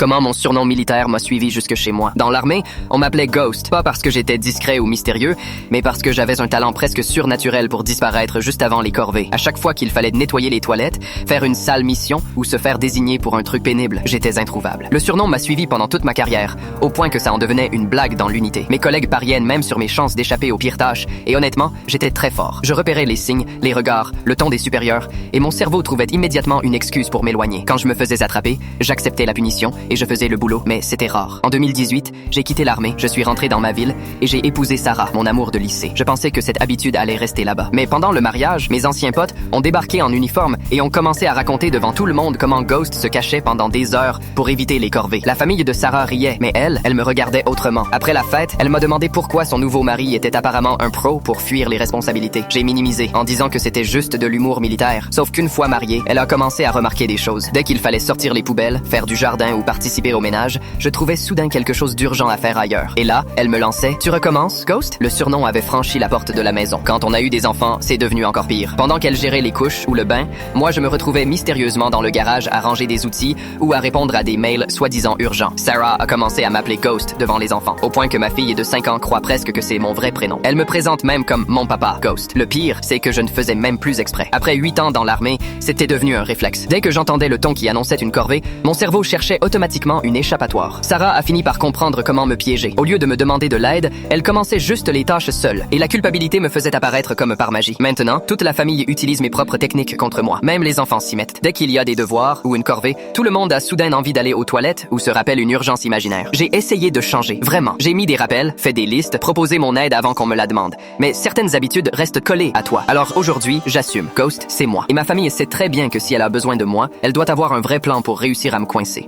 comment mon surnom militaire m'a suivi jusque chez moi. Dans l'armée, on m'appelait Ghost, pas parce que j'étais discret ou mystérieux, mais parce que j'avais un talent presque surnaturel pour disparaître juste avant les corvées. À chaque fois qu'il fallait nettoyer les toilettes, faire une sale mission ou se faire désigner pour un truc pénible, j'étais introuvable. Le surnom m'a suivi pendant toute ma carrière, au point que ça en devenait une blague dans l'unité. Mes collègues pariaient même sur mes chances d'échapper aux pires tâches, et honnêtement, j'étais très fort. Je repérais les signes, les regards, le ton des supérieurs, et mon cerveau trouvait immédiatement une excuse pour m'éloigner. Quand je me faisais attraper, j'acceptais la punition et je faisais le boulot, mais c'était rare. En 2018, j'ai quitté l'armée, je suis rentré dans ma ville et j'ai épousé Sarah, mon amour de lycée. Je pensais que cette habitude allait rester là-bas. Mais pendant le mariage, mes anciens potes ont débarqué en uniforme et ont commencé à raconter devant tout le monde comment Ghost se cachait pendant des heures pour éviter les corvées. La famille de Sarah riait, mais elle me regardait autrement. Après la fête, elle m'a demandé pourquoi son nouveau mari était apparemment un pro pour fuir les responsabilités. J'ai minimisé en disant que c'était juste de l'humour militaire. Sauf qu'une fois mariée, elle a commencé à remarquer des choses. Dès qu'il fallait sortir les poubelles, faire du jardin ou participer au ménage, je trouvais soudain quelque chose d'urgent à faire ailleurs. Et là, elle me lançait « Tu recommences, Ghost ?» Le surnom avait franchi la porte de la maison. Quand on a eu des enfants, c'est devenu encore pire. Pendant qu'elle gérait les couches ou le bain, moi je me retrouvais mystérieusement dans le garage à ranger des outils ou à répondre à des mails soi-disant urgents. Sarah a commencé à m'appeler Ghost devant les enfants, au point que ma fille de 5 ans croit presque que c'est mon vrai prénom. Elle me présente même comme mon papa, Ghost. Le pire, c'est que je ne faisais même plus exprès. Après 8 ans dans l'armée, c'était devenu un réflexe. Dès que j'entendais le ton qui annonçait une corvée, mon cerveau cherchait automatiquement une échappatoire. Sarah a fini par comprendre comment me piéger. Au lieu de me demander de l'aide, elle commençait juste les tâches seule, et la culpabilité me faisait apparaître comme par magie. Maintenant, toute la famille utilise mes propres techniques contre moi. Même les enfants s'y mettent. Dès qu'il y a des devoirs ou une corvée, tout le monde a soudain envie d'aller aux toilettes ou se rappelle une urgence imaginaire. J'ai essayé de changer, vraiment. J'ai mis des rappels, fait des listes, proposé mon aide avant qu'on me la demande. Mais certaines habitudes restent collées à toi. Alors aujourd'hui, j'assume. Ghost, c'est moi. Et ma famille sait très bien que si elle a besoin de moi, elle doit avoir un vrai plan pour réussir à me coincer.